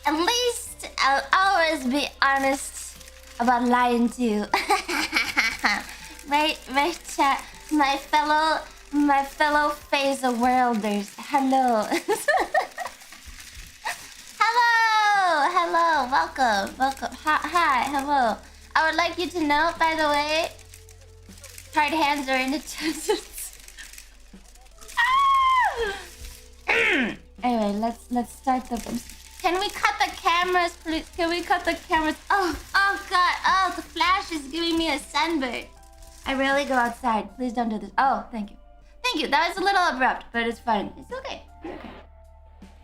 At least I'll always be honest about lying to you. my fellow phase worlders. Hello. Hello, welcome. Hi, hello. I would like you to know, by the way, hard hands are in attendance. Anyway, let's start the. Can we cut the cameras, please? Can we cut the cameras? Oh God! Oh, the flash is giving me a sunburn. I rarely go outside. Please don't do this. Oh, thank you. Thank you. That was a little abrupt, but it's fine. It's okay. It's okay.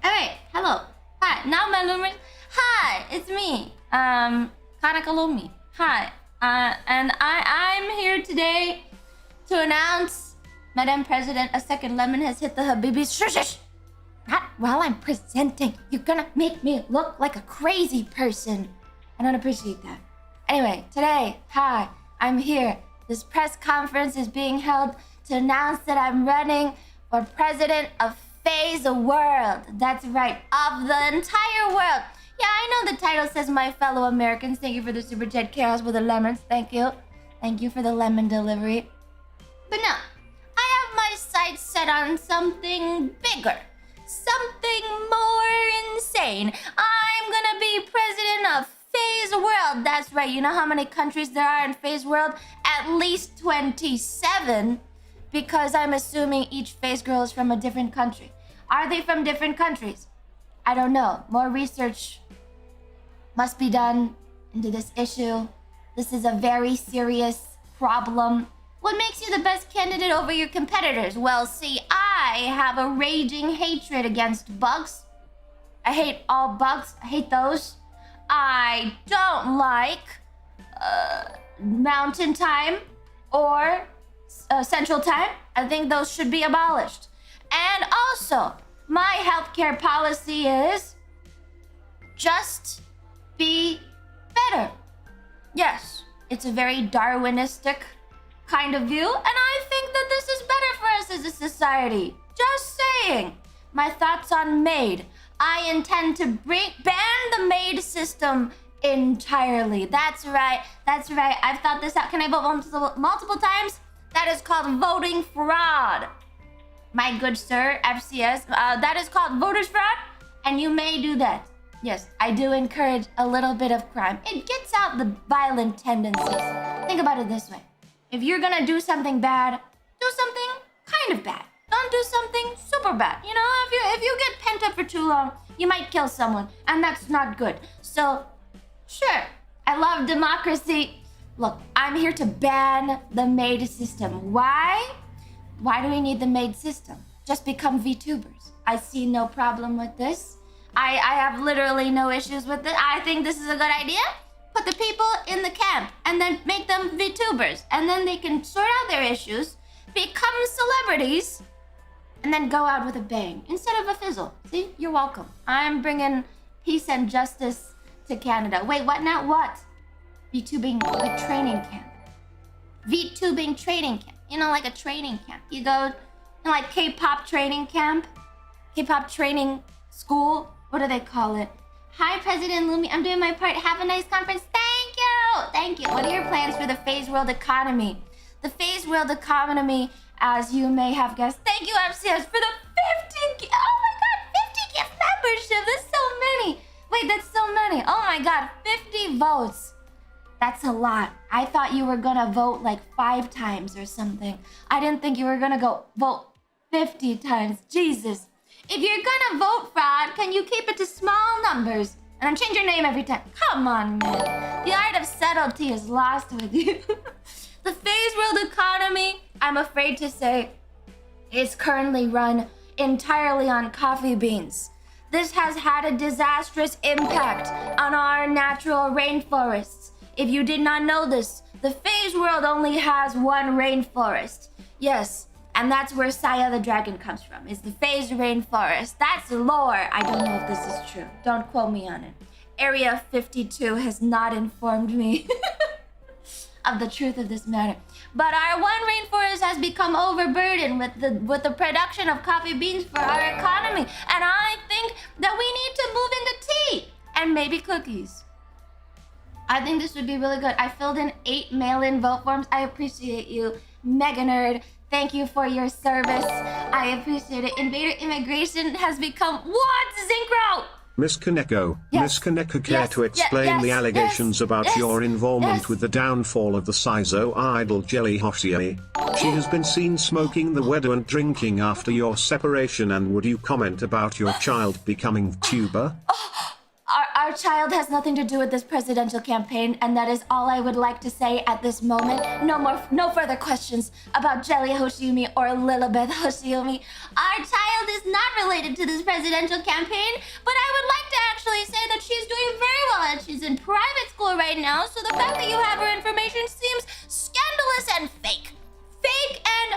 All right. Hello. Hi. Now my Lumers. Hi, it's me. Kaneko Lumi. Hi. And I'm here today to announce, Madam President, a second lemon has hit the Habibis. Shush. Not while I'm presenting. You're gonna make me look like a crazy person. I don't appreciate that. Anyway, today, hi, I'm here. This press conference is being held to announce that I'm running for president of Phase World. That's right, of the entire world. Yeah, I know the title says my fellow Americans. Thank you for the super chat chaos with the lemons. Thank you. Thank you for the lemon delivery. But no, I have my sights set on something bigger. Something more insane. I'm gonna be president of Phase World. That's right. You know how many countries there are in Phase World? At least 27. Because I'm assuming each Phase girl is from a different country. Are they from different countries? I don't know. More research must be done into this issue. This is a very serious problem. What makes you the best candidate over your competitors? Well, see, I have a raging hatred against bugs. I hate all bugs. I hate those. I don't like mountain time or central time. I think those should be abolished. And also, my healthcare policy is just be better. Yes, it's a very Darwinistic kind of view, and I think that this is better for us as a society. Just saying. My thoughts on maid. I intend to ban the maid system entirely. That's right. I've thought this out. Can I vote multiple times? That is called voting fraud. My good sir, FCS, that is called voters fraud, and you may do that. Yes, I do encourage a little bit of crime. It gets out the violent tendencies. Think about it this way. If you're gonna do something bad, do something kind of bad. Don't do something super bad. You know, if you get pent up for too long, you might kill someone, and that's not good. So, sure, I love democracy. Look, I'm here to ban the maid system. Why? Why do we need the maid system? Just become VTubers. I see no problem with this. I have literally no issues with it. I think this is a good idea. Put the people in the camp and then make them VTubers. And then they can sort out their issues, become celebrities, and then go out with a bang instead of a fizzle. See, you're welcome. I'm bringing peace and justice to Canada. Wait, what now? What? VTubing like training camp. VTubing training camp. You know, like a training camp. You go, you know, like K-pop training camp, K-pop training school. What do they call it? Hi, President Lumi. I'm doing my part. Have a nice conference. Thank you. Thank you. What are your plans for the Phase World economy? The Phase World economy, as you may have guessed. Thank you, FCS, for the 50. Oh my God, 50 gift membership. That's so many. Wait, that's so many. Oh my God, 50 votes. That's a lot. I thought you were gonna vote like 5 times or something. I didn't think you were gonna go vote 50 times. Jesus. If you're gonna vote fraud, can you keep it to small numbers? And then change your name every time. Come on, man. The art of subtlety is lost with you. The Phase World economy, I'm afraid to say, is currently run entirely on coffee beans. This has had a disastrous impact on our natural rainforests. If you did not know this, the Phase World only has one rainforest. Yes, and that's where Saya the Dragon comes from, is the Phase Rainforest. That's lore. I don't know if this is true. Don't quote me on it. Area 52 has not informed me of the truth of this matter. But our one rainforest has become overburdened with the production of coffee beans for our economy. And I think that we need to move into tea. maybe cookies. I think this would be really good. I filled in 8 mail-in vote forms. I appreciate you, Mega Nerd. Thank you for your service. I appreciate it. Invader immigration has become... What? Synchro! Miss Kaneko, Yes. Miss Kaneko, care Yes. to explain the allegations about Yes. your involvement Yes. with the downfall of the Saizo idol Jelly Hoshiomi? She has been seen smoking the wedo and drinking after your separation, and would you comment about your child becoming tuber? Our child has nothing to do with this presidential campaign, and that is all I would like to say at this moment. No further questions about Jelly Hoshiomi or Lilibeth Hoshiomi. Our child is not related to this presidential campaign, but I would like to actually say that she's doing very well, and she's in private school right now, so the fact that you have her information seems scandalous and fake. Fake and...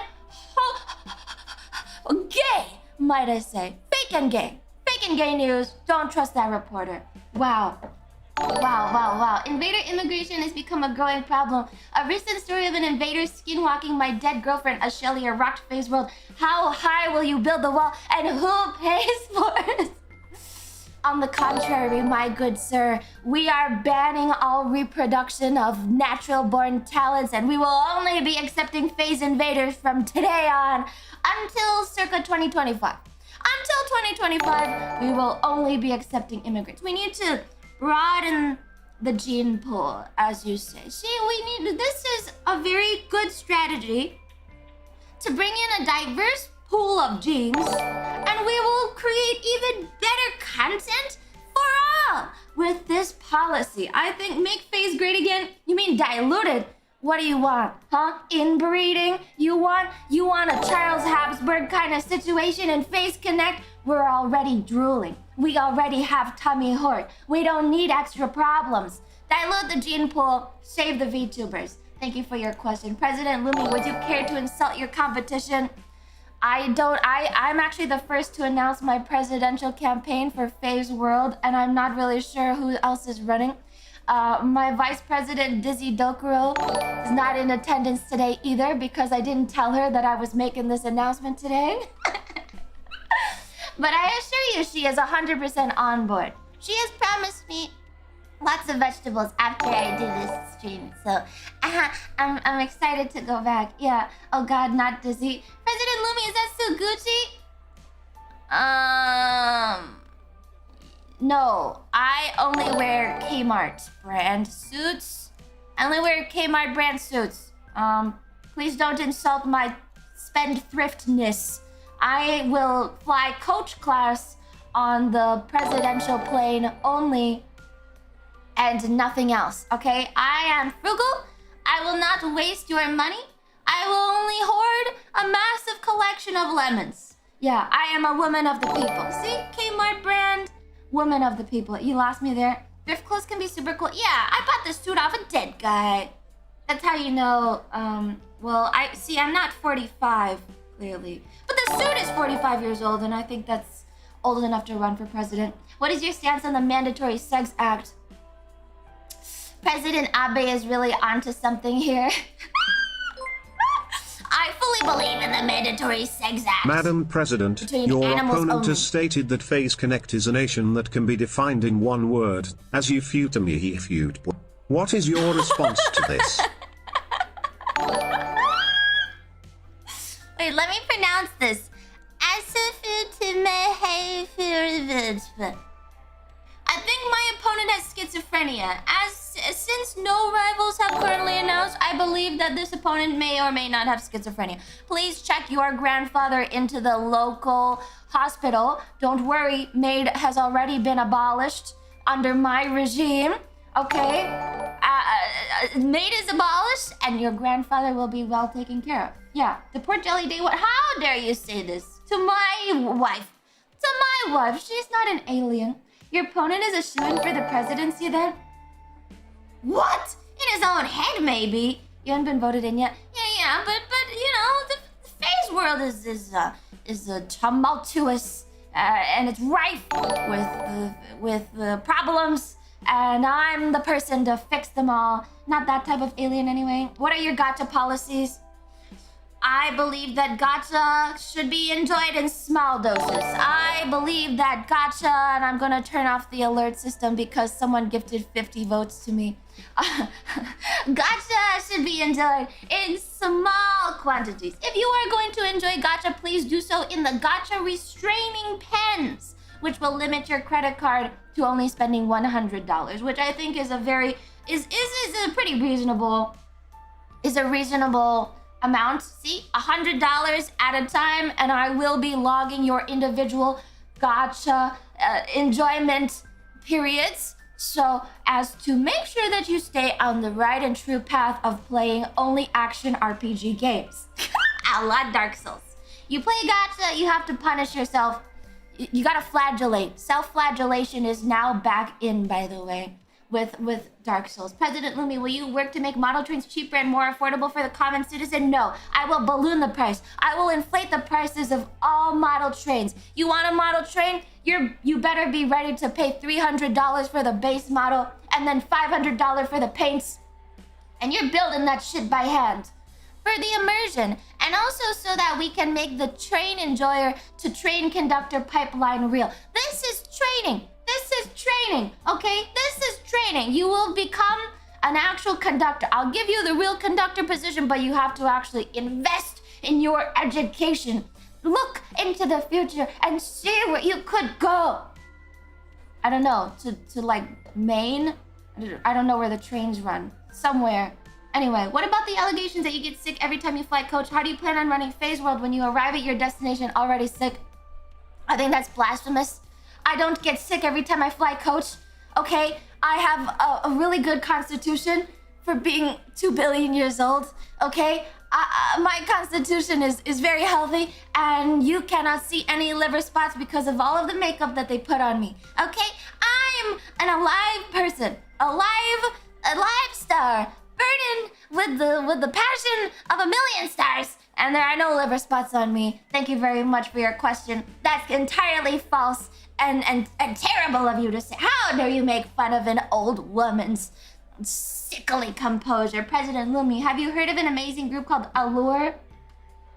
gay, might I say. Fake and gay. Fake and gay news. Don't trust that reporter. Wow. Wow. Invader immigration has become a growing problem. A recent story of an invader skinwalking my dead girlfriend, Ashelia, rocked Faye's world. How high will you build the wall, and who pays for it? On the contrary, my good sir, we are banning all reproduction of natural-born talents, and we will only be accepting phase invaders from today on until circa 2025. Until 2025, we will only be accepting immigrants. We need to broaden the gene pool, as you say. See, this is a very good strategy to bring in a diverse pool of genes, and we will create even better content for all with this policy. I think make phase great again. You mean diluted? What do you want, huh? Inbreeding? You want a Charles Habsburg kind of situation in Phase Connect? We're already drooling. We already have tummy hurt. We don't need extra problems. Dilute the gene pool, save the VTubers. Thank you for your question. President Lumi, would you care to insult your competition? I'm actually the first to announce my presidential campaign for Phase World, and I'm not really sure who else is running. My vice president, Dizzy Dokuro, is not in attendance today either because I didn't tell her that I was making this announcement today. But I assure you she is 100% on board. She has promised me lots of vegetables after I do this stream. So I'm excited to go back. Yeah. Oh God, not Dizzy. President Lumi, is that still Gucci? No, I only wear Kmart brand suits. I only wear Kmart brand suits. Please don't insult my spendthriftness. I will fly coach class on the presidential plane only and nothing else, okay? I am frugal. I will not waste your money. I will only hoard a massive collection of lemons. Yeah, I am a woman of the people. See, Kmart brand. Woman of the people. You lost me there. Thrift clothes can be super cool. Yeah, I bought this suit off a dead guy. That's how you know, well, I'm not 45, clearly. But the suit is 45 years old, and I think that's old enough to run for president. What is your stance on the Mandatory Sex Act? President Abe is really onto something here. I fully believe in the Mandatory Sex Act. Madam President, your opponent has stated that Phase Connect is a nation that can be defined in one word, as you feud me he feud. What is your response to this? Wait, let me pronounce this. I think my opponent has schizophrenia. Since no rivals have currently announced, I believe that this opponent may or may not have schizophrenia. Please check your grandfather into the local hospital. Don't worry, maid has already been abolished under my regime. Okay? Maid is abolished, and your grandfather will be well taken care of. Yeah, the poor Jelly Day. What? How dare you say this to my wife? To my wife. She's not an alien. Your opponent is a shoo-in for the presidency then? What? In his own head, maybe. You haven't been voted in yet. Yeah, but you know, the phase world is a tumultuous and it's rife with problems, and I'm the person to fix them all. Not that type of alien anyway. What are your gacha policies? I believe that gacha should be enjoyed in small doses. I believe that gacha, and I'm gonna turn off the alert system because someone gifted 50 votes to me. Gacha should be enjoyed in small quantities. If you are going to enjoy gacha, please do so in the gacha restraining pens, which will limit your credit card to only spending $100, which I think is a very is a pretty reasonable amount. See, $100 at a time, and I will be logging your individual gacha enjoyment periods, so as to make sure that you stay on the right and true path of playing only action RPG games. I love Dark Souls. You play gacha, you have to punish yourself. You gotta flagellate. Self-flagellation is now back in, by the way, with Dark Souls. President Lumi, will you work to make model trains cheaper and more affordable for the common citizen? No, I will balloon the price. I will inflate the prices of all model trains. You want a model train? You better be ready to pay $300 for the base model and then $500 for the paints. And you're building that shit by hand. For the immersion, and also so that we can make the train enjoyer to train conductor pipeline real. This is training. This is training, okay? This is training. You will become an actual conductor. I'll give you the real conductor position, but you have to actually invest in your education. Look into the future and see where you could go. I don't know, to like Maine? I don't know where the trains run. Somewhere. Anyway, what about the allegations that you get sick every time you fly coach? How do you plan on running Phase World when you arrive at your destination already sick? I think that's blasphemous. I don't get sick every time I fly coach, okay? I have a really good constitution for being 2 billion years old, okay? My constitution is very healthy, and you cannot see any liver spots because of all of the makeup that they put on me, okay? I'm an alive person, a live star, burdened with the passion of a million stars, and there are no liver spots on me. Thank you very much for your question. That's entirely false and terrible of you to say. How dare you make fun of an old woman's sickly composure? President Lumi, have you heard of an amazing group called Allure?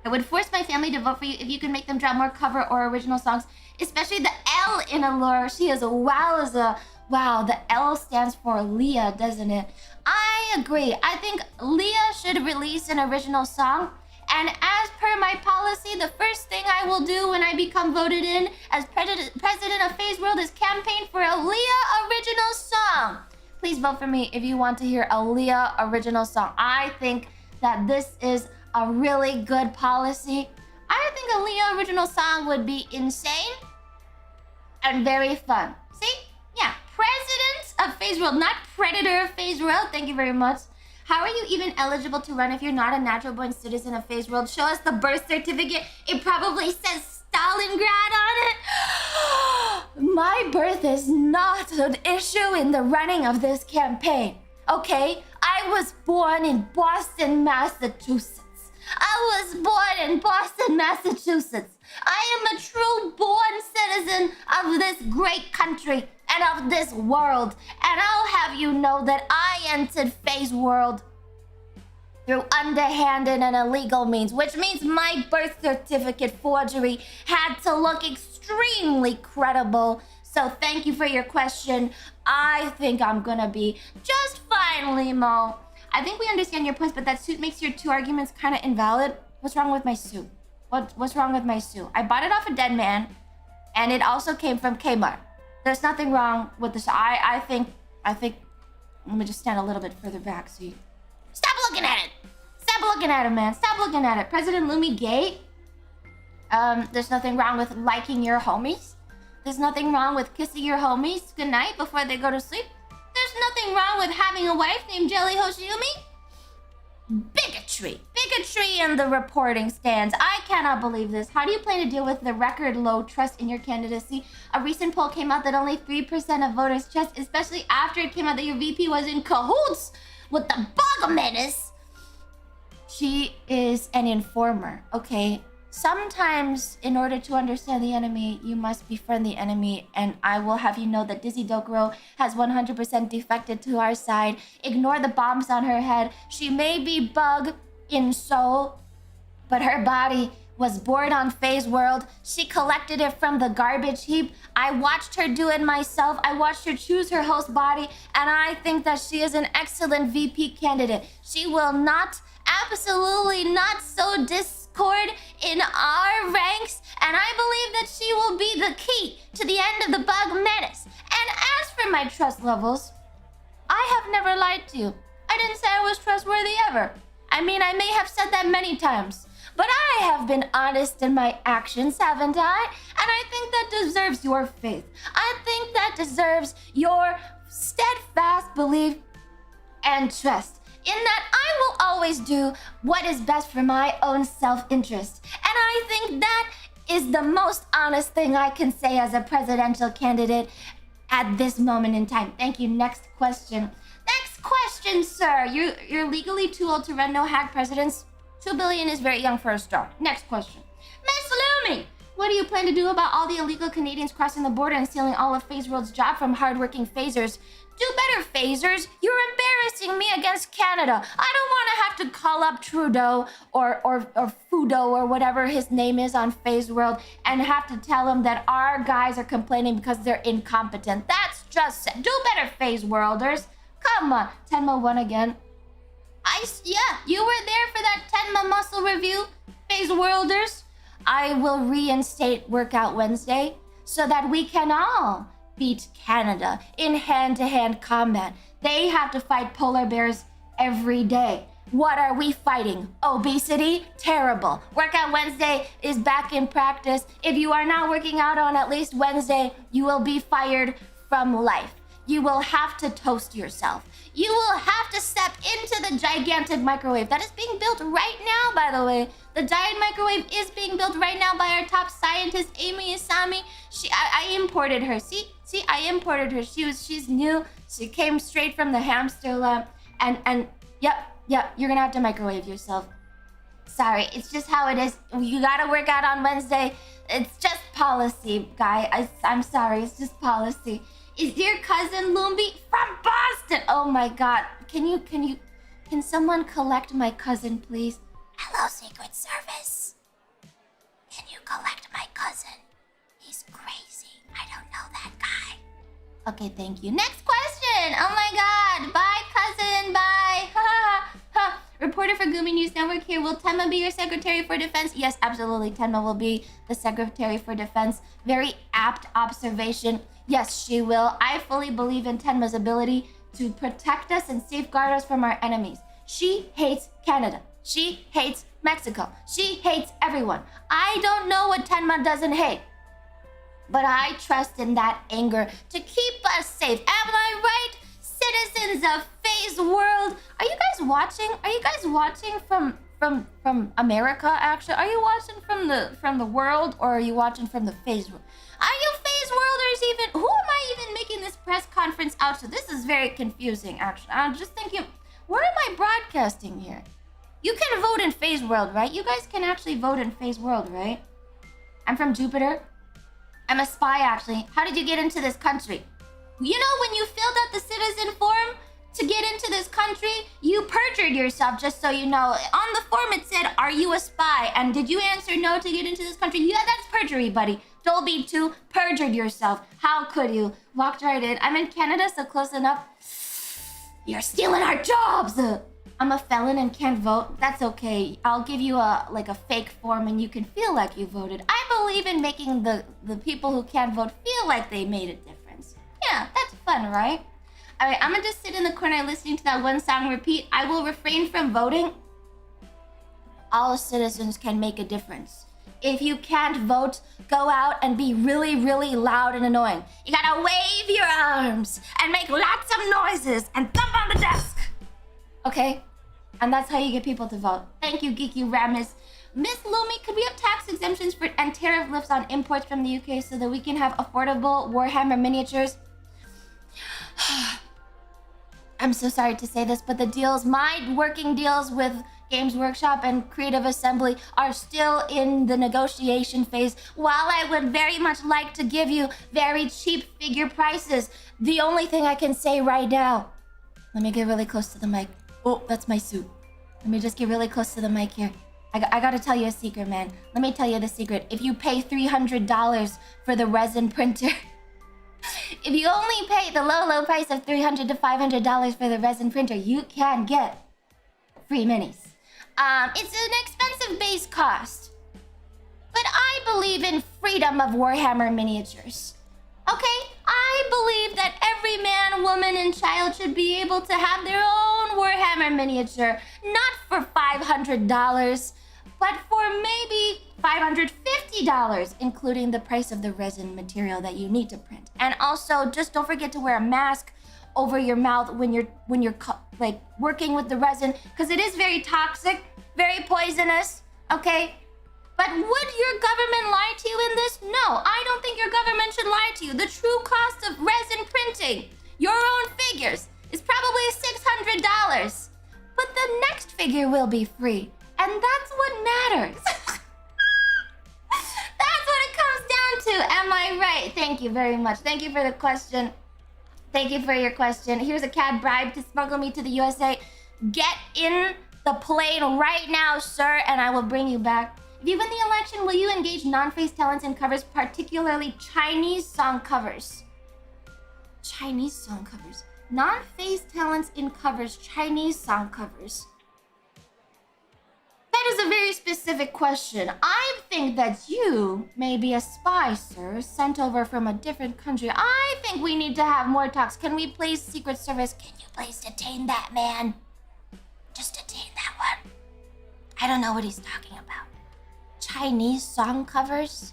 I would force my family to vote for you if you could make them drop more cover or original songs, especially the L in Allure. She is a wowza. Wow, the L stands for Leah, doesn't it? I agree. I think Leah should release an original song. And as per my policy, the first thing I will do when I become voted in as president of Phase World is campaign for a Leah original song. Please vote for me if you want to hear a Leah original song. I think that this is a really good policy. I think a Leah original song would be insane and very fun. See? Yeah, president of Phase World, not predator of Phase World. Thank you very much. How are you even eligible to run if you're not a natural-born citizen of Phase World? Show us the birth certificate. It probably says Stalingrad on it. My birth is not an issue in the running of this campaign, okay? I was born in Boston, Massachusetts. I was born in Boston, Massachusetts. I am a true born citizen of this great country and of this world. And I'll have you know that I entered Phase World through underhanded and illegal means, which means my birth certificate forgery had to look extremely credible. So thank you for your question. I think I'm gonna be just fine, Limo. I think we understand your points, but that suit makes your two arguments kind of invalid. What's wrong with my suit? What's wrong with my suit? I bought it off a dead man, and it also came from Kmart. There's nothing wrong with this. I think. Let me just stand a little bit further back so you. Stop looking at it. Stop looking at it, man. Stop looking at it. President Lumi gay. There's nothing wrong with liking your homies. There's nothing wrong with kissing your homies goodnight before they go to sleep. There's nothing wrong with having a wife named Jelly Hoshiumi. Bigotry in the reporting stands. I cannot believe this. How do you plan to deal with the record low trust in your candidacy? A recent poll came out that only 3% of voters trust, especially after it came out that your VP was in cahoots with the bug menace. She is an informer, okay? Sometimes, in order to understand the enemy, you must befriend the enemy, and I will have you know that Dizzy Dokuro has 100% defected to our side. Ignore the bombs on her head. She may be bug in soul, but her body was bored on Faye's World. She collected it from the garbage heap. I watched her do it myself. I watched her choose her host body, and I think that she is an excellent VP candidate. She will not, absolutely not sow discord in our ranks, and I believe that she will be the key to the end of the bug menace. And as for my trust levels, I have never lied to you. I didn't say I was trustworthy ever. I mean, I may have said that many times, but I have been honest in my actions, haven't I? And I think that deserves your faith. I think that deserves your steadfast belief and trust in that I will always do what is best for my own self-interest. And I think that is the most honest thing I can say as a presidential candidate at this moment in time. Thank you. Next question. Next question, sir. You're legally too old to run no hack presidents. 2 billion is very young for a start. Next question. Miss Lumi, what do you plan to do about all the illegal Canadians crossing the border and stealing all of FaZe World's job from hardworking phasers? Do better, phasers. You're embarrassing me against Canada. I don't want to have to call up Trudeau or Fudo or whatever his name is on FaZe World and have to tell him that our guys are complaining because they're incompetent. That's just sad. Do better, FaZe Worlders. Come on. Tenma won again. Yeah, you were there for that Tenma muscle review, FaZe Worlders. I will reinstate Workout Wednesday so that we can all beat Canada in hand-to-hand combat. They have to fight polar bears every day. What are we fighting? Obesity? Terrible. Workout Wednesday is back in practice. If you are not working out on at least Wednesday, you will be fired from life. You will have to toast yourself. You will have to step into the gigantic microwave that is being built right now, by the way. The giant microwave is being built right now by our top scientist, Amy Isami. I imported her. See, I imported her. She's new. She came straight from the hamster lab. And yep, you're gonna have to microwave yourself. Sorry, it's just how it is. You gotta work out on Wednesday. It's just policy, guy. I'm sorry, it's just policy. Is your cousin Lumi from Boston? Oh my God. Can someone collect my cousin, please? Hello, Secret Service. Can you collect my cousin? He's crazy. I don't know that guy. Okay, thank you. Next question. Oh my God. Bye, cousin. Bye. Ha. Reporter for Gumi News Network here. Will Tenma be your Secretary for Defense? Yes, absolutely. Tenma will be the Secretary for Defense. Very apt observation. Yes, she will. I fully believe in Tenma's ability to protect us and safeguard us from our enemies. She hates Canada. She hates Mexico. She hates everyone. I don't know what Tenma doesn't hate, but I trust in that anger to keep us safe. Am I right, citizens of FaZe World? Are you guys watching? Are you guys watching from America? Actually, are you watching from the world, or are you watching from the FaZe World? Are you FaZe Worlders even? Who am I even making this press conference out to? This is very confusing, actually. I'm just thinking, where am I broadcasting here? You can vote in FaZe World, right? You guys can actually vote in FaZe World, right? I'm from Jupiter. I'm a spy, actually. How did you get into this country? You know, when you filled out the citizen form to get into this country, you perjured yourself, just so you know. On the form, it said, are you a spy? And did you answer no to get into this country? Yeah, that's perjury, buddy. Dolby 2, perjured yourself. How could you? Walked right in. I'm in Canada, so close enough. You're stealing our jobs! I'm a felon and can't vote. That's okay. I'll give you a fake form and you can feel like you voted. I believe in making the people who can't vote feel like they made a difference. Yeah, that's fun, right? All right, I'm gonna just sit in the corner listening to that one song repeat. I will refrain from voting. All citizens can make a difference. If you can't vote, go out and be really, really loud and annoying. You gotta wave your arms and make lots of noises and thump on the desk. Okay? And that's how you get people to vote. Thank you, Geeky Ramis. Miss Lumi, could we have tax exemptions and tariff lifts on imports from the UK so that we can have affordable Warhammer miniatures? I'm so sorry to say this, but the deals, my working deals with Games Workshop and Creative Assembly are still in the negotiation phase. While I would very much like to give you very cheap figure prices, the only thing I can say right now, let me get really close to the mic. Oh, that's my suit. Let me just get really close to the mic here. I gotta tell you a secret, man. Let me tell you the secret. If you pay $300 for the resin printer, if you only pay the low price of $300 to $500 for the resin printer, you can get free minis. It's an expensive base cost, but I believe in freedom of Warhammer miniatures. Okay? I believe that every man, woman, and child should be able to have their own Warhammer miniature, not for $500, but for maybe $550, including the price of the resin material that you need to print. And also, just don't forget to wear a mask over your mouth when you're like working with the resin, because it is very toxic, very poisonous. Okay? But would your government lie to you in this? No, I don't think your government should lie to you. The true cost of resin printing, your own figures, is probably $600. But the next figure will be free. And that's what matters. That's what it comes down to. Am I right? Thank you very much. Thank you for the question. Thank you for your question. Here's a CAD bribe to smuggle me to the USA. Get in the plane right now, sir, and I will bring you back. If you win the election, will you engage non-face talents in covers, particularly Chinese song covers? Chinese song covers. Non-face talents in covers, Chinese song covers. That is a very specific question. I think that you may be a spy, sir, sent over from a different country. I think we need to have more talks. Can we please, Secret Service, can you please detain that man? Just detain that one. I don't know what he's talking about. Chinese song covers?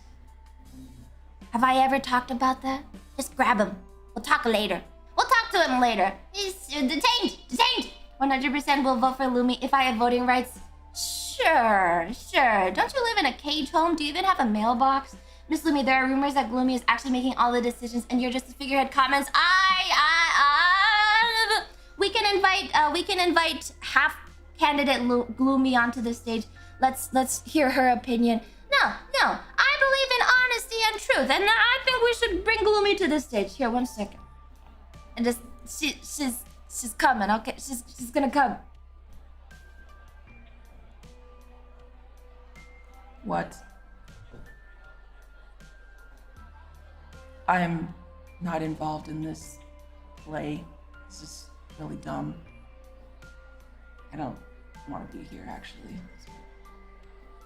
Have I ever talked about that? Just grab him. We'll talk later. We'll talk to him later. He's detained. Detained. 100% will vote for Lumi if I have voting rights. Sure. Don't you live in a cage home? Do you even have a mailbox? Miss Lumi, there are rumors that Gloomy is actually making all the decisions and you're just a figurehead. Comments. We can invite half candidate Gloomy onto the stage. Let's hear her opinion. No. I believe in honesty and truth, and I think we should bring Gloomy to the stage. Here, 1 second. And just she's coming. Okay, she's gonna come. What? I'm not involved in this play. This is really dumb. I don't want to be here, actually.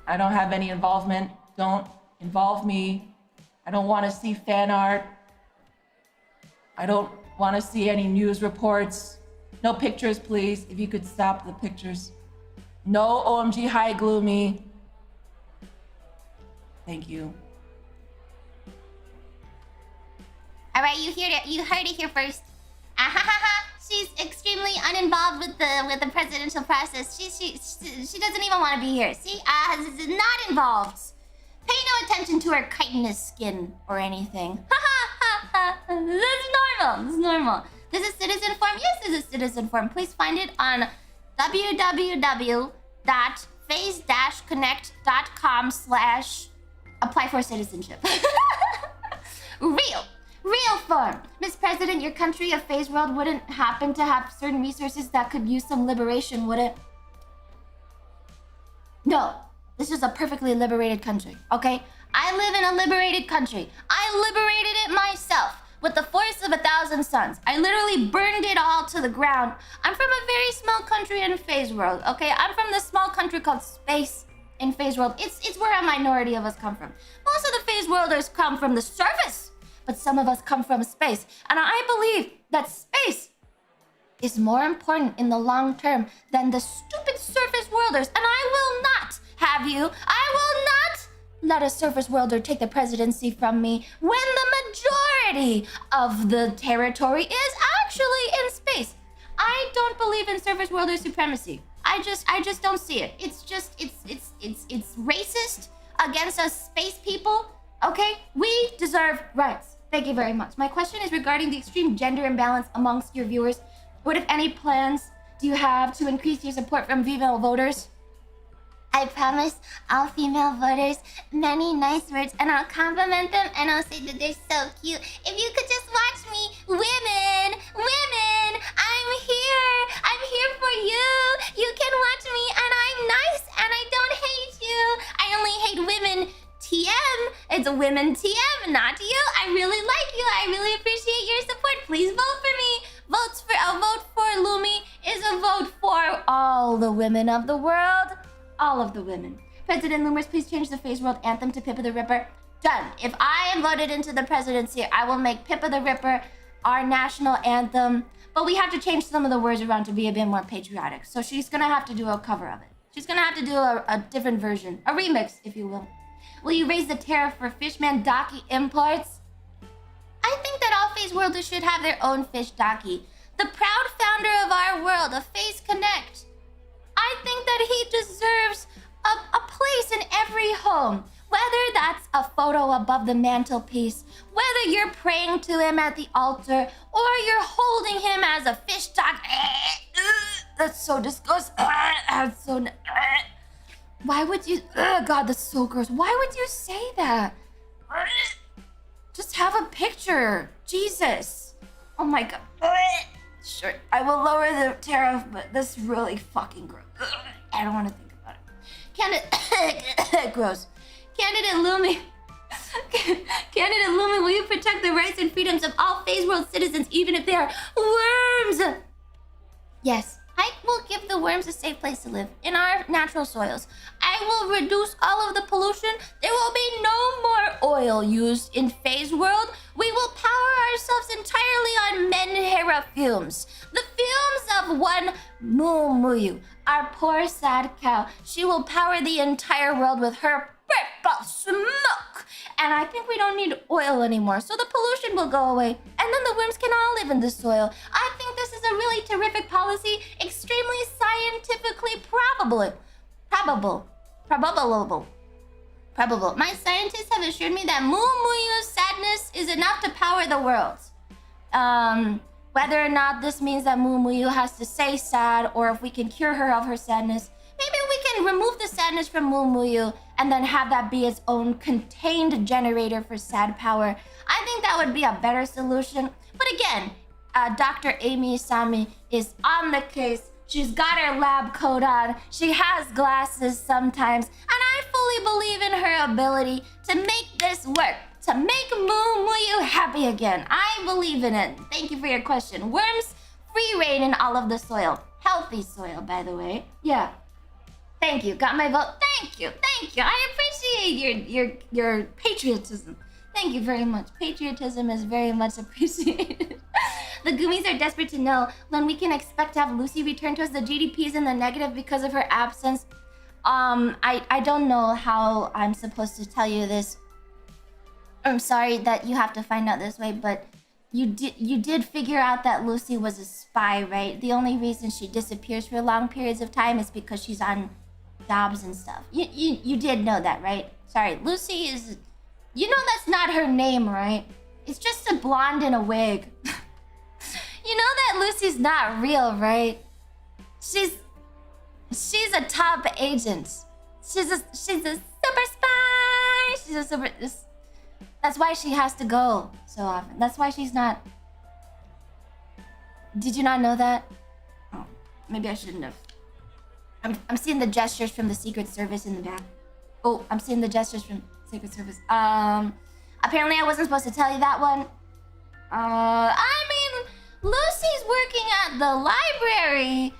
I don't have any involvement. Don't involve me. I don't want to see fan art. I don't want to see any news reports. No pictures, please. If you could stop the pictures. No OMG hi Gloomy. Thank you. All right, you heard it here first. She's extremely uninvolved with the presidential process. She doesn't even want to be here. See, not involved. Pay no attention to her chitinous skin or anything. This is normal. This is Citizen Form. Yes, this is Citizen Form. Please find it on www.phase-connect.com/apply for citizenship. Real form. Miss President, your country, a phase world, wouldn't happen to have certain resources that could use some liberation, would it? No. This is a perfectly liberated country, okay? I live in a liberated country. I liberated it myself with the force of 1,000 suns. I literally burned it all to the ground. I'm from a very small country in phase world, okay? I'm from this small country called Space in phase world. It's where a minority of us come from. Most of the phase worlders come from the surface, but some of us come from space. And I believe that space is more important in the long term than the stupid surface worlders. And I will not have you. I will not let a surface worlder take the presidency from me when the majority of the territory is actually in space. I don't believe in surface worlder supremacy. I just don't see it. It's racist against us space people. Okay? We deserve rights. Thank you very much. My question is regarding the extreme gender imbalance amongst your viewers. What, if any, plans do you have to increase your support from female voters? I promise all female voters many nice words, and I'll compliment them, and I'll say that they're so cute. If you could just watch me, women, I'm here for you. You can watch me, and I'm nice, and I don't hate women TM, not you. I really like you. I really appreciate your support. Please vote for me. A vote for Lumi is a vote for all the women of the world. All of the women. President Lumers, please change the Phase World anthem to Pippa the Ripper. Done. If I am voted into the presidency, I will make Pippa the Ripper our national anthem. But we have to change some of the words around to be a bit more patriotic. So she's gonna have to do a cover of it. She's gonna have to do a different version. A remix, if you will. Will you raise the tariff for Fishman Daki imports? I think that all Phase Worlders should have their own fish Daki. The proud founder of our world, of Phase Connect. I think that he deserves a place in every home. Whether that's a photo above the mantelpiece, whether you're praying to him at the altar, or you're holding him as a fish stock. That's so disgusting. That's so... Why would you... God, that's so gross. Why would you say that? Just have a picture. Jesus. Oh my God. Sure, I will lower the tariff, but that's really fucking gross. I don't want to think about it. Gross. Candidate Lumi. Candidate Lumi, will you protect the rights and freedoms of all Phase World citizens, even if they are worms? Yes, I will give the worms a safe place to live in our natural soils. I will reduce all of the pollution. There will be no more oil used in Phase World. We will power ourselves entirely on Menhera fumes. The fumes of one Mumu, our poor sad cow. She will power the entire world with her purple smoke. And I think we don't need oil anymore, so the pollution will go away. And then the worms can all live in the soil. I think this is a really terrific policy, extremely scientifically probable. My scientists have assured me that Mumuyu's sadness is enough to power the world. Whether or not this means that Mumuyu has to stay sad, or if we can cure her of her sadness, maybe we can remove the sadness from Mumuyu and then have that be its own contained generator for sad power. I think that would be a better solution. But again, Dr. Amy Sami is on the case. She's got her lab coat on. She has glasses sometimes. And I fully believe in her ability to make this work. To make Mumuyu happy again. I believe in it. Thank you for your question. Worms, free reign in all of the soil. Healthy soil, by the way. Yeah. Thank you. Got my vote. Thank you. Thank you. I appreciate your patriotism. Thank you very much. Patriotism is very much appreciated. The Goomies are desperate to know when we can expect to have Lucy return to us. The GDP is in the negative because of her absence. I don't know how I'm supposed to tell you this. I'm sorry that you have to find out this way, but you did figure out that Lucy was a spy, right? The only reason she disappears for long periods of time is because she's on jobs and stuff. You did know that, right? Sorry, Lucy is... You know that's not her name, right? It's just a blonde in a wig. You know that Lucy's not real, right? She's a top agent. She's a super spy. She's a super... That's why she has to go so often. That's why she's not... Did you not know that? Oh, maybe I shouldn't have. I'm seeing the gestures from the Secret Service in the back. Oh, I'm seeing the gestures from Secret Service. Apparently I wasn't supposed to tell you that one. I mean, Lucy's working at the library,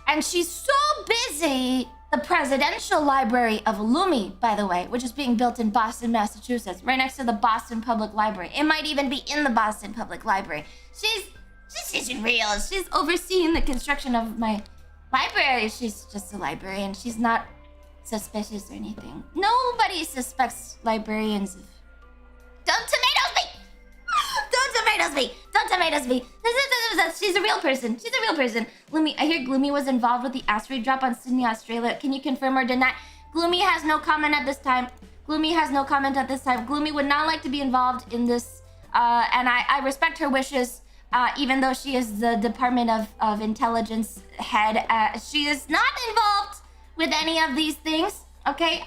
and she's so busy. The Presidential Library of Lumi, by the way, which is being built in Boston, Massachusetts, right next to the Boston Public Library. It might even be in the Boston Public Library. She's real. She's overseeing the construction of my library. She's just a librarian. She's not suspicious or anything. Nobody suspects librarians of... Don't tomatoes me! Don't tomatoes me! Don't tomatoes me! She's a real person. She's a real person. Gloomy, I hear Gloomy was involved with the asteroid drop on Sydney, Australia. Can you confirm or deny? Gloomy has no comment at this time. Gloomy has no comment at this time. Gloomy would not like to be involved in this, and I respect her wishes, even though she is the Department of Intelligence head. She is not involved with any of these things, okay?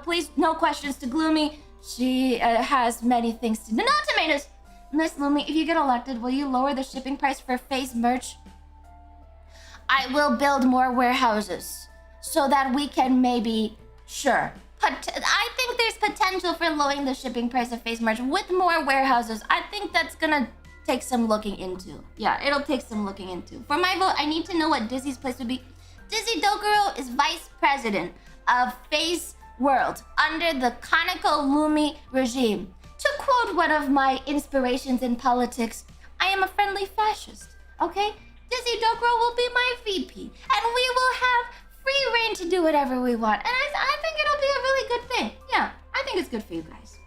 Please, no questions to Gloomy. She has many things to do. No tomatoes! Miss Lumi, if you get elected, will you lower the shipping price for Phase merch? I will build more warehouses so that we can maybe, sure, I think there's potential for lowering the shipping price of face merch with more warehouses. I think that's gonna take some looking into. Yeah, it'll take some looking into. For my vote, I need to know what Dizzy's place would be. Dizzy Dokuro is vice president of Face World under the Kaneko Lumi regime. To quote one of my inspirations in politics, I am a friendly fascist, okay? Dizzy Dokuro will be my VP, and we will have free reign to do whatever we want. And I think it'll be a really good thing. Yeah, I think it's good for you guys.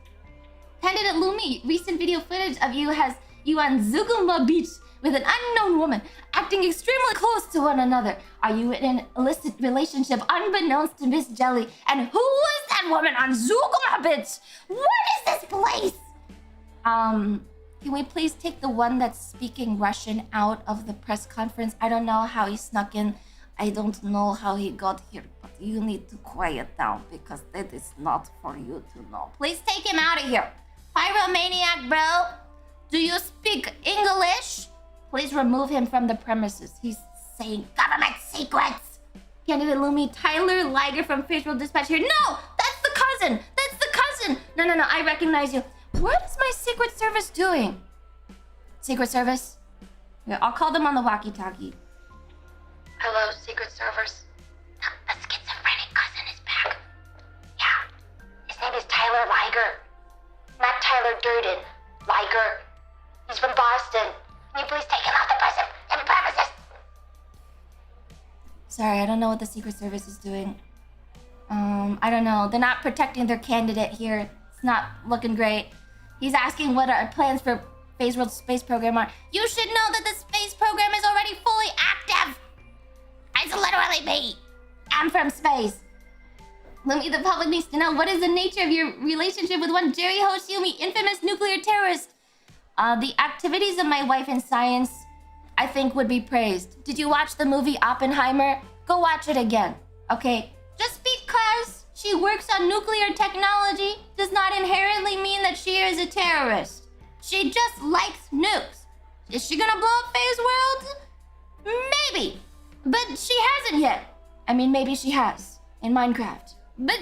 Candidate Lumi, recent video footage of you has you on Zuguma Beach with an unknown woman, acting extremely close to one another. Are you in an illicit relationship unbeknownst to Miss Jelly? And who was that woman on Zuguma Beach? What is this place? Can we please take the one that's speaking Russian out of the press conference? I don't know how he snuck in. I don't know how he got here, but you need to quiet down because that is not for you to know. Please take him out of here. Pyromaniac, bro. Do you speak English? Please remove him from the premises. He's saying government secrets. Candidate Lumi, Tyler Liger from Facial Dispatch here. No, that's the cousin. That's the cousin. No, I recognize you. What is my Secret Service doing? Secret Service? Yeah, I'll call them on the walkie-talkie. Hello, Secret Service. The schizophrenic cousin is back. Yeah, his name is Tyler Liger. Not Tyler Durden. Liger. He's from Boston. Can you please take him off the premises? Sorry, I don't know what the Secret Service is doing. I don't know. They're not protecting their candidate here. It's not looking great. He's asking what our plans for Phase World Space Program are. You should know that the space program is already fully active. It's literally me. I'm from space. Lumi, the public needs to know what is the nature of your relationship with one Jerry Hoshiyumi, infamous nuclear terrorist. The activities of my wife in science, I think, would be praised. Did you watch the movie Oppenheimer? Go watch it again, okay? Just because she works on nuclear technology does not inherently mean that she is a terrorist. She just likes nukes. Is she gonna blow up Phase World? Maybe. But she hasn't yet. I mean, maybe she has in Minecraft. But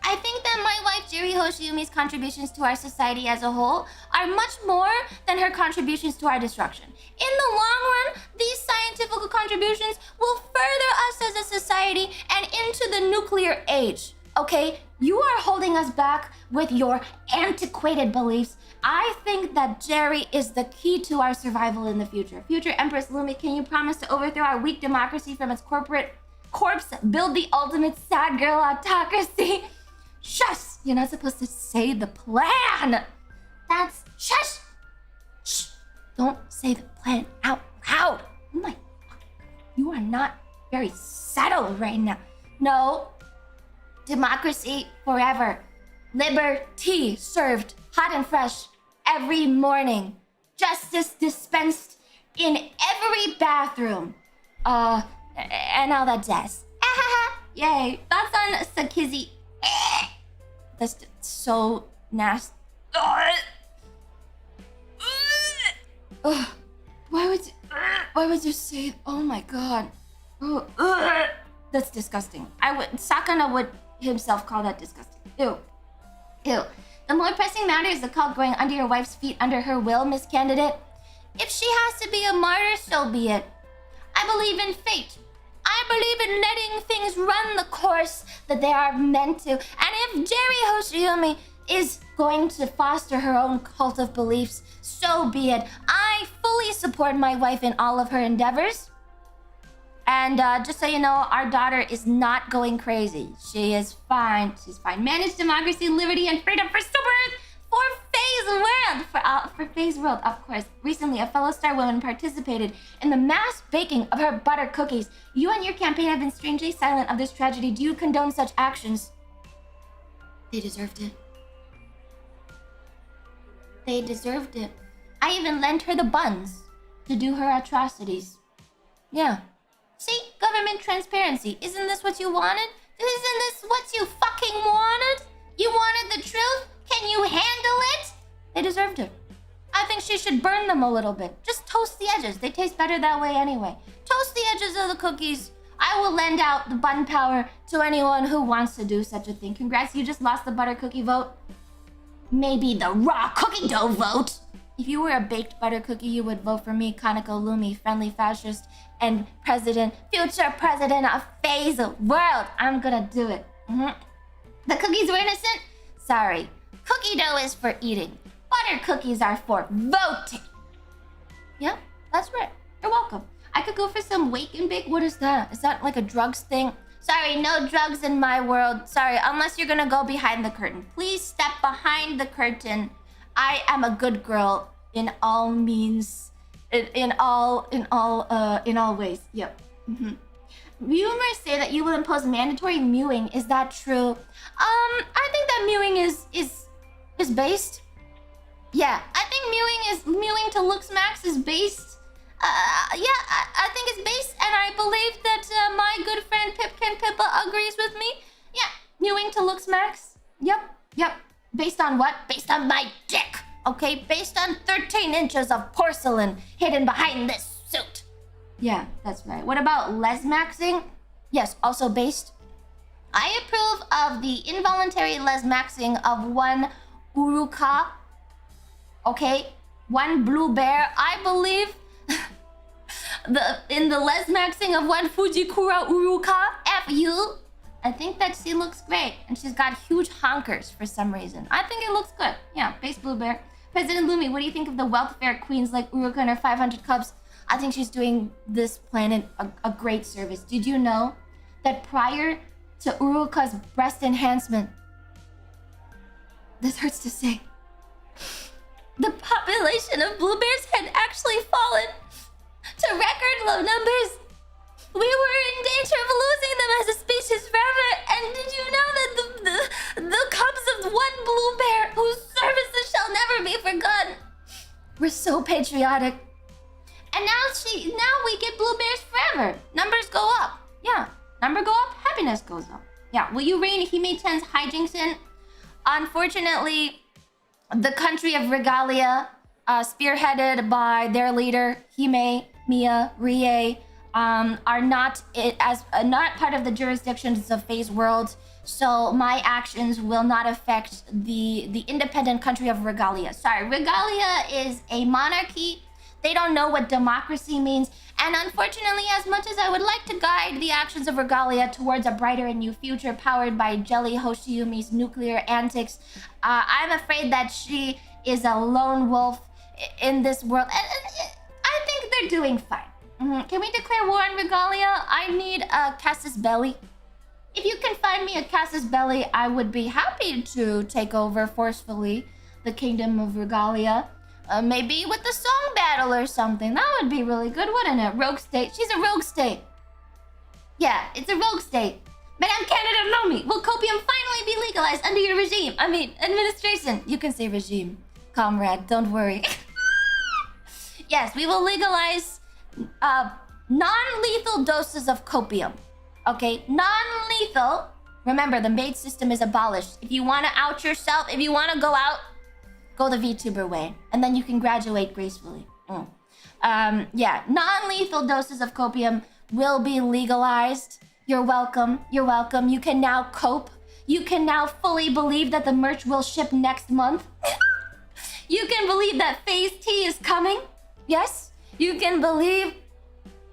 I think that my wife Jiri Hoshiyumi's contributions to our society as a whole are much more than her contributions to our destruction. In the long run, these scientific contributions will further us as a society and into the nuclear age. Okay? You are holding us back with your antiquated beliefs. I think that Jerry is the key to our survival in the future. Future Empress Lumi, can you promise to overthrow our weak democracy from its corporate corpse, build the ultimate sad girl autocracy? Shush! You're not supposed to say the plan. That's shush. Shh! Don't say the plan out loud. Oh my! You are not very settled right now. No. Democracy forever. Liberty served hot and fresh every morning. Justice dispensed in every bathroom. And all that jazz. Yay. Thoughts on Sakizi? That's so nasty. Why would you say? Oh my god. That's disgusting. Sakana would himself call that disgusting. Ew. The more pressing matter is the cult going under your wife's feet under her will, Miss Candidate. If she has to be a martyr, so be it. I believe in fate. I believe in letting things run the course that they are meant to. And if Jerry Hoshiyumi is going to foster her own cult of beliefs, so be it. I fully support my wife in all of her endeavors. And just so you know, our daughter is not going crazy. She is fine. She's fine. Manage democracy, liberty, and freedom for Super Earth, for Phase World. For Phase World, of course. Recently, a fellow star woman participated in the mass baking of her butter cookies. You and your campaign have been strangely silent of this tragedy. Do you condone such actions? They deserved it. They deserved it. I even lent her the buns to do her atrocities. Yeah. See? Government transparency. Isn't this what you wanted? Isn't this what you fucking wanted? You wanted the truth? Can you handle it? They deserved it. I think she should burn them a little bit. Just toast the edges. They taste better that way anyway. Toast the edges of the cookies I will lend out the button power to anyone who wants to do such a thing. Congrats, you just lost the butter cookie vote. Maybe the raw cookie dough vote. If you were a baked butter cookie, you would vote for me, Kaneko Lumi, friendly fascist, and future president of Phase World. I'm gonna do it. The cookies were innocent? Sorry. Cookie dough is for eating. Butter cookies are for voting. Yeah, that's right. You're welcome. I could go for some wake and bake. What is that? Is that like a drugs thing? Sorry, no drugs in my world. Sorry, unless you're gonna go behind the curtain. Please step behind the curtain. I am a good girl in all means, in all ways. Yep. Rumors say that you will impose mandatory mewing. Is that true? I think that mewing is based. Yeah, I think mewing to looks max is based. Yeah, I think it's based, and I believe that my good friend Pipkin Pippa agrees with me. Yeah, mewing to looks max. Yep. Based on what? Based on my dick. Okay, based on 13 inches of porcelain hidden behind this suit. Yeah, that's right. What about lesmaxing? Yes, also based. I approve of the involuntary lesmaxing of one uruka. Okay, one blue bear. I believe in the lesmaxing of one Fujikura uruka. F.U. I think that she looks great, and she's got huge honkers for some reason. I think it looks good. Yeah, base blue bear. President Lumi, what do you think of the welfare queens like Uruka and her 500 cubs? I think she's doing this planet a great service. Did you know that prior to Uruka's breast enhancement, this hurts to say, the population of blue bears had actually fallen to record low numbers. We were in danger of losing them as a species forever. And did you know that the cubs of one blue bear, whose services shall never be forgotten, were so patriotic? And now we get blue bears forever. Numbers go up. Yeah, number go up, happiness goes up. Yeah, will you rein Hime-chan's hijinks in? Unfortunately, the country of Regalia, spearheaded by their leader Hime, Mia, Rie, are not part of the jurisdictions of Phase World, so my actions will not affect the independent country of Regalia. Sorry, Regalia is a monarchy. They don't know what democracy means, and unfortunately, as much as I would like to guide the actions of Regalia towards a brighter and new future powered by Jelly Hoshiyumi's nuclear antics, I'm afraid that she is a lone wolf in this world, and I think they're doing fine. Can we declare war on Regalia? I need a Casus Belli. If you can find me a Casus Belli, I would be happy to take over forcefully the kingdom of Regalia. Maybe with a song battle or something. That would be really good, wouldn't it? Rogue state. She's a rogue state. Yeah, it's a rogue state. Madame Canada Lumi, will copium finally be legalized under your regime? I mean, administration. You can say regime, comrade. Don't worry. Yes, we will legalize non-lethal doses of copium. Okay, non-lethal. Remember, the maid system is abolished. If you want to out yourself, if you want to go out, go the VTuber way, and then you can graduate gracefully. Yeah, non-lethal doses of copium will be legalized. You're welcome. You're welcome. You can now cope. You can now fully believe that the merch will ship next month. You can believe that Phase T is coming. Yes, you can believe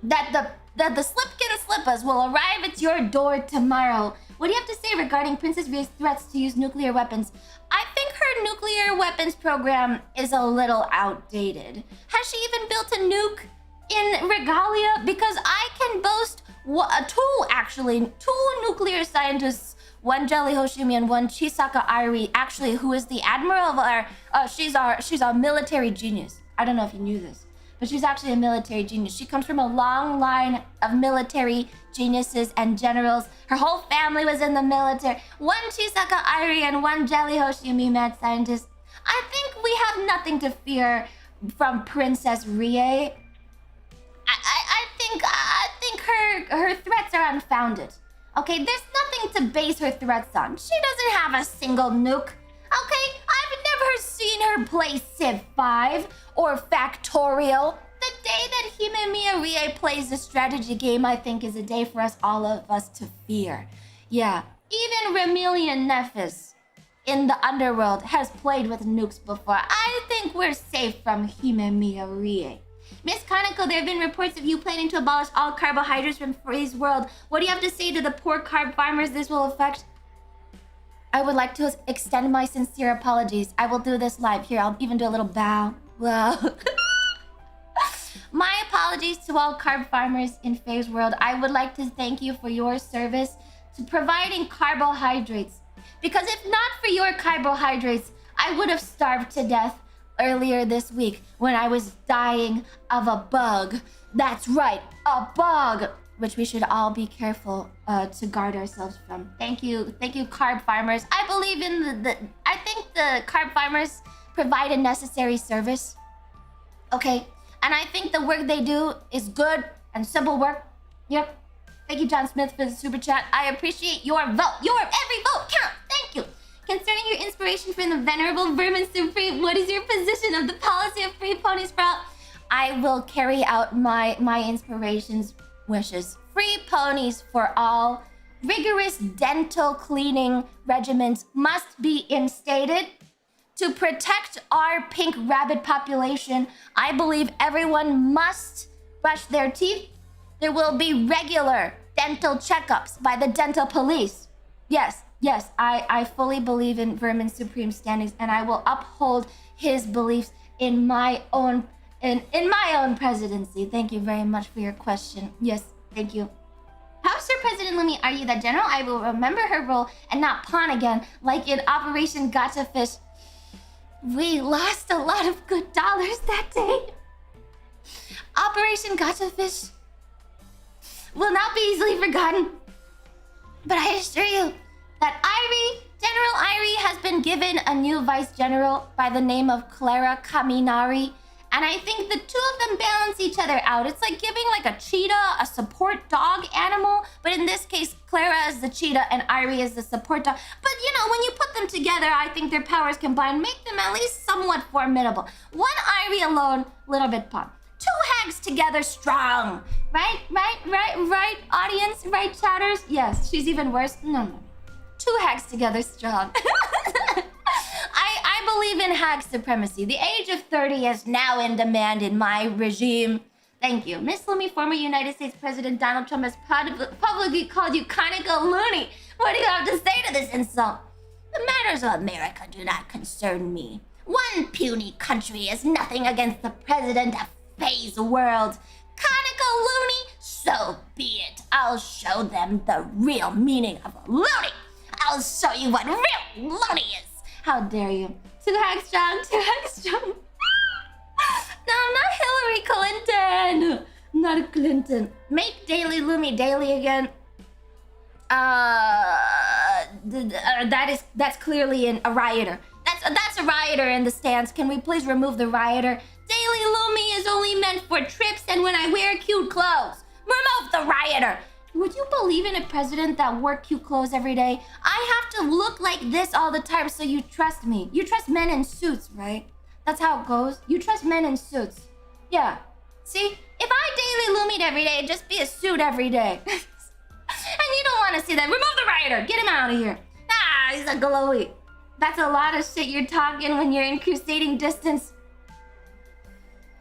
that the Slipkin Slippas will arrive at your door tomorrow. What do you have to say regarding Princess Ria's threats to use nuclear weapons? I think her nuclear weapons program is a little outdated. Has she even built a nuke in Regalia? Because I can boast two nuclear scientists, one Jelly Hoshimi and one Chisaka Airi, actually, who is the admiral of our, she's our military genius. I don't know if you knew this, but she's actually a military genius. She comes from a long line of military geniuses and generals. Her whole family was in the military. One Chisaka Airi and one Jelly Hoshimi mad scientist. I think we have nothing to fear from Princess Rie. I think her threats are unfounded. Okay, there's nothing to base her threats on. She doesn't have a single nuke. Okay, I've never seen her play Civ 5 or Factorial. The day that Himemiya Rie plays the strategy game, I think, is a day for all of us to fear. Yeah, even Remelian Nephis in the underworld has played with nukes before. I think we're safe from Himemiya Rie. Miss Kaneko, there have been reports of you planning to abolish all carbohydrates from Free's world. What do you have to say to the poor carb farmers this will affect? I would like to extend my sincere apologies. I will do this live. Here, I'll even do a little bow. Wow. My apologies to all carb farmers in Faye's world. I would like to thank you for your service to providing carbohydrates. Because if not for your carbohydrates, I would have starved to death earlier this week when I was dying of a bug. That's right, a bug, which we should all be careful to guard ourselves from. Thank you, carb farmers. I believe in I think the carb farmers provide a necessary service. Okay, and I think the work they do is good and simple work. Yep. Thank you, John Smith, for the super chat. I appreciate your vote. Your every vote counts. Thank you. Concerning your inspiration from the venerable Vermin Supreme, what is your position of the policy of free ponies for all? I will carry out my inspiration's wishes. Free ponies for all. Rigorous dental cleaning regimens must be instated. To protect our pink rabbit population, I believe everyone must brush their teeth. There will be regular dental checkups by the dental police. Yes, I fully believe in Vermin Supreme standings, and I will uphold his beliefs in my own presidency. Thank you very much for your question. Yes, thank you. How, Sir President Lumi, are you the general? I will remember her role and not pawn again, like in Operation Gotcha Fish. We lost a lot of good dollars that day. Operation Gotcha Fish will not be easily forgotten. But I assure you that General Irie has been given a new vice general by the name of Clara Kaminari. And I think the two of them balance each other out. It's like giving like a cheetah a support dog animal. But in this case, Clara is the cheetah and Irie is the support dog. But you know, when you put them together, I think their powers combined make them at least somewhat formidable. One Irie alone, little bit pawn. Two hags together strong. Right, audience? Right, chatters? Yes, she's even worse. No. Two hags together strong. I believe in hag supremacy. The age of 30 is now in demand in my regime. Thank you. Miss Lumi, former United States President Donald Trump has publicly called you Kaneko Lumi. What do you have to say to this insult? The matters of America do not concern me. One puny country is nothing against the president of Faye's world. Kaneko Lumi, so be it. I'll show them the real meaning of a loony. I'll show you what real loony is. How dare you? Two hags strong. No, not Hillary Clinton. Not Clinton. Make Daily Lumi daily again. That's clearly a rioter. That's a rioter in the stands. Can we please remove the rioter? Daily Lumi is only meant for trips and when I wear cute clothes. Remove the rioter. Would you believe in a president that wore cute clothes every day? I have to look like this all the time so you trust me. You trust men in suits, right? That's how it goes. You trust men in suits. Yeah. See? If I daily Lumi'd every day, it'd just be a suit every day. And you don't want to see that. Remove the rioter. Get him out of here. Ah, he's a glowy. That's a lot of shit you're talking when you're in crusading distance.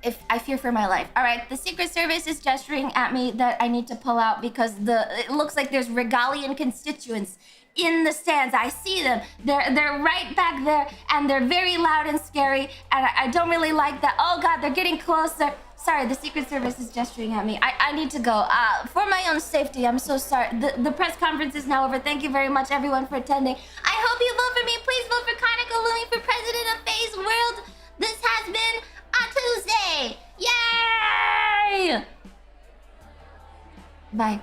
If I fear for my life. All right, the Secret Service is gesturing at me that I need to pull out because it looks like there's Regalian constituents in the stands. I see them. They're right back there, and they're very loud and scary, and I don't really like that. Oh God, they're getting closer. Sorry, the Secret Service is gesturing at me. I need to go. For my own safety, I'm so sorry. The press conference is now over. Thank you very much, everyone, for attending. I hope you vote for me. Please vote for Kaneko Lumi for president of Faye's world. This has been a Tuesday. Yay! Bye.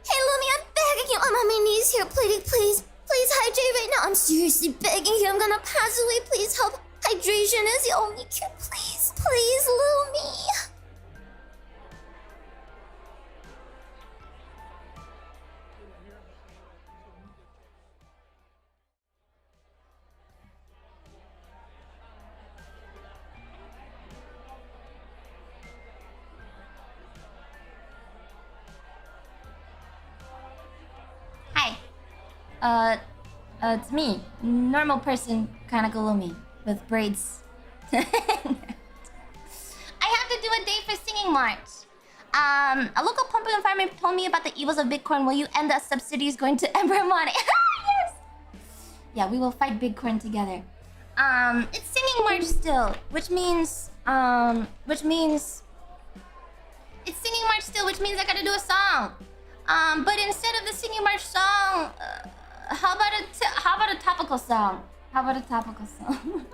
Hey, Lumi, I'm begging you. I'm on my knees here, pleading, please. Please hydrate right now. I'm seriously begging you. I'm gonna pass away. Please help. Hydration is the only cure. Please, please, Lumi. It's me, normal person, Kaneko Lumi, with braids. I have to do a day for singing march. A local pumpkin farmer told me about the evils of Bitcoin. Will you end the subsidies going to Ember Money? Yes! Yeah, we will fight Bitcoin together. It's singing march still, which means it's singing march still, which means I gotta do a song. But instead of the singing march song, how about a topical song? How about a topical song?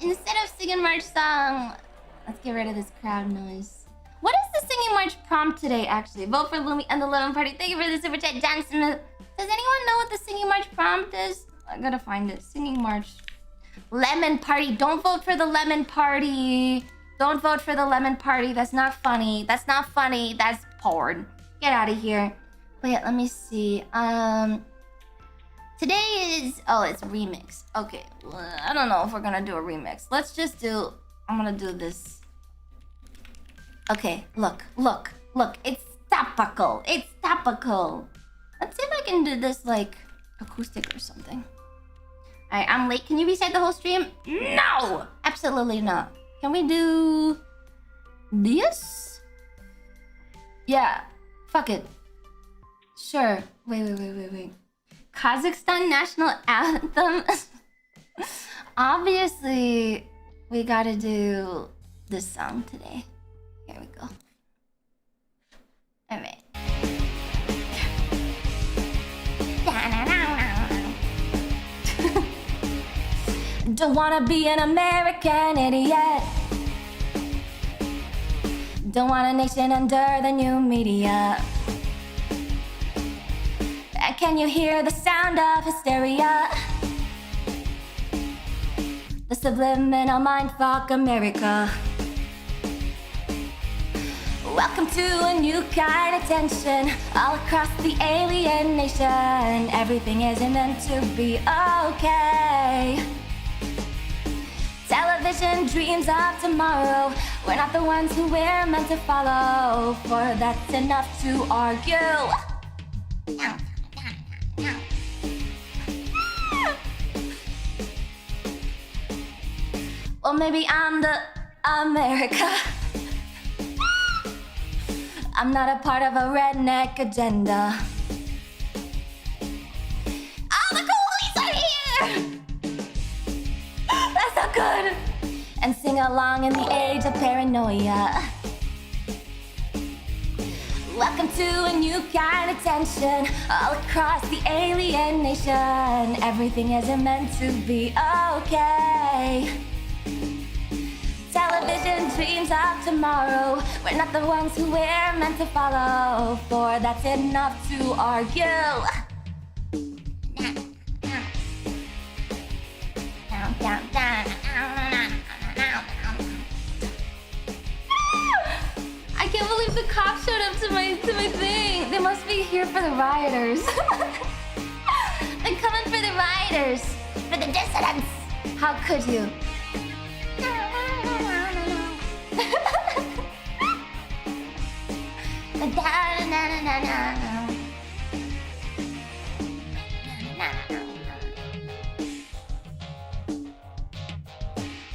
Instead of singing march song, let's get rid of this crowd noise. What is the singing march prompt today, actually? Vote for Lumi and the Lewdmi party. Thank you for the super chat, John Smith. Does anyone know what the singing march prompt is? I gotta find it. Singing march. Lemon party. Don't vote for the lemon party. Don't vote for the lemon party. That's not funny. That's not funny. That's porn. Get out of here. Wait, let me see. Today is... Oh, it's a remix. Okay. Well, I don't know if we're gonna do a remix. Let's just do... I'm gonna do this. Okay, look. It's topical. It's topical. Let's see if I can do this, like, acoustic or something. Alright, I'm late. Can you reset the whole stream? No! Absolutely not. Can we do... this? Yeah. Fuck it. Sure. Wait. Kazakhstan national anthem? Obviously, we gotta do this song today. Here we go. Alright. Don't wanna be an American idiot. Don't want a nation under the new media. Can you hear the sound of hysteria? The subliminal mindfuck America. Welcome to a new kind of tension all across the alien nation. Everything isn't meant to be okay. Television dreams of tomorrow. We're not the ones who we're meant to follow, for that's enough to argue. Well, maybe I'm the America. I'm not a part of a redneck agenda. Oh, the coolies are here! That's so good! And sing along in the age of paranoia. Welcome to a new kind of tension all across the alien nation. Everything isn't meant to be okay. Television dreams of tomorrow. We're not the ones who we're meant to follow, for that's enough to argue. I can't believe the cops showed up to my thing. They must be here for the rioters. They're coming for the rioters, for the dissidents. How could you?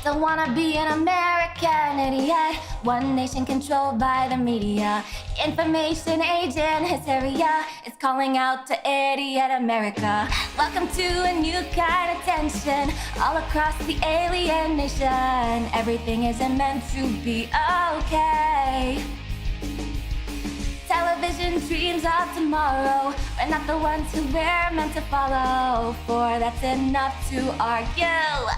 Don't wanna be an American idiot. One nation controlled by the media. Information age and hysteria is calling out to idiot America. Welcome to a new kind of tension all across the alien nation. Everything isn't meant to be okay. Television dreams of tomorrow. We're not the ones who we're meant to follow, for that's enough to argue.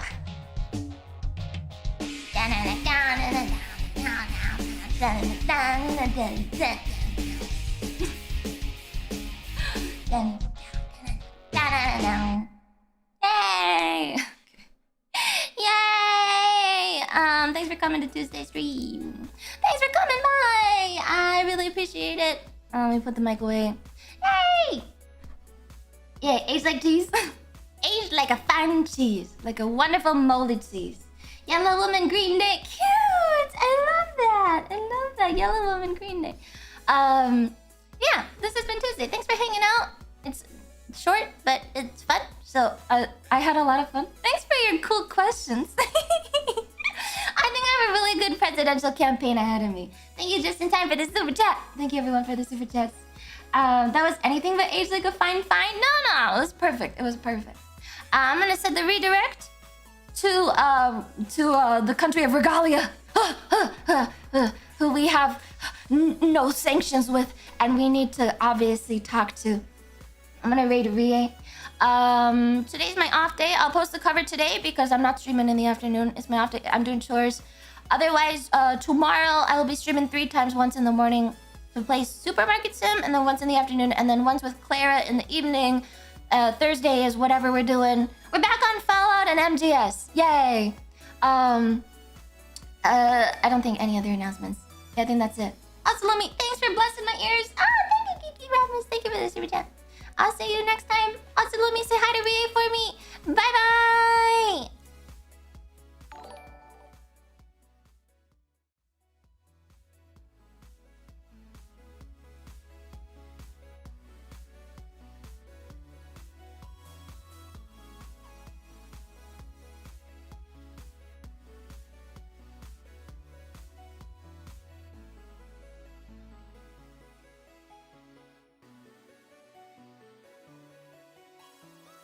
Yay! Yay! Thanks for coming to Tuesday stream. Thanks for coming by. I really appreciate it. Let me put the mic away. Yay! Yeah, aged like cheese. Aged like a fine cheese, like a wonderful moldy cheese. Yellow woman, green day, cute. I love that. I love that. Yellow woman, green day. Yeah, this has been Tuesday. Thanks for hanging out. short, but it's fun. So I had a lot of fun. Thanks for your cool questions. I think I have a really good presidential campaign ahead of me. Thank you just in time for the super chat. Thank you everyone for the super chats. That was anything but age like a fine. No, it was perfect. It was perfect. I'm gonna set the redirect to the country of Regalia, who we have no sanctions with, and we need to obviously talk to. I'm gonna raid Rie. Today's my off day. I'll post the cover today because I'm not streaming in the afternoon. It's my off day. I'm doing chores. Otherwise, tomorrow I will be streaming 3 times. Once in the morning to play Supermarket Sim, and then once in the afternoon, and then once with Clara in the evening. Thursday is whatever we're doing. We're back on Fallout and MGS. Yay! I don't think any other announcements. Yeah, I think that's it. Also, Lumi, thanks for blessing my ears. Thank you, Kiki Rasmus. Thank you for the super chat. I'll see you next time. Also, Lumi, say hi to Rie for me. Bye bye.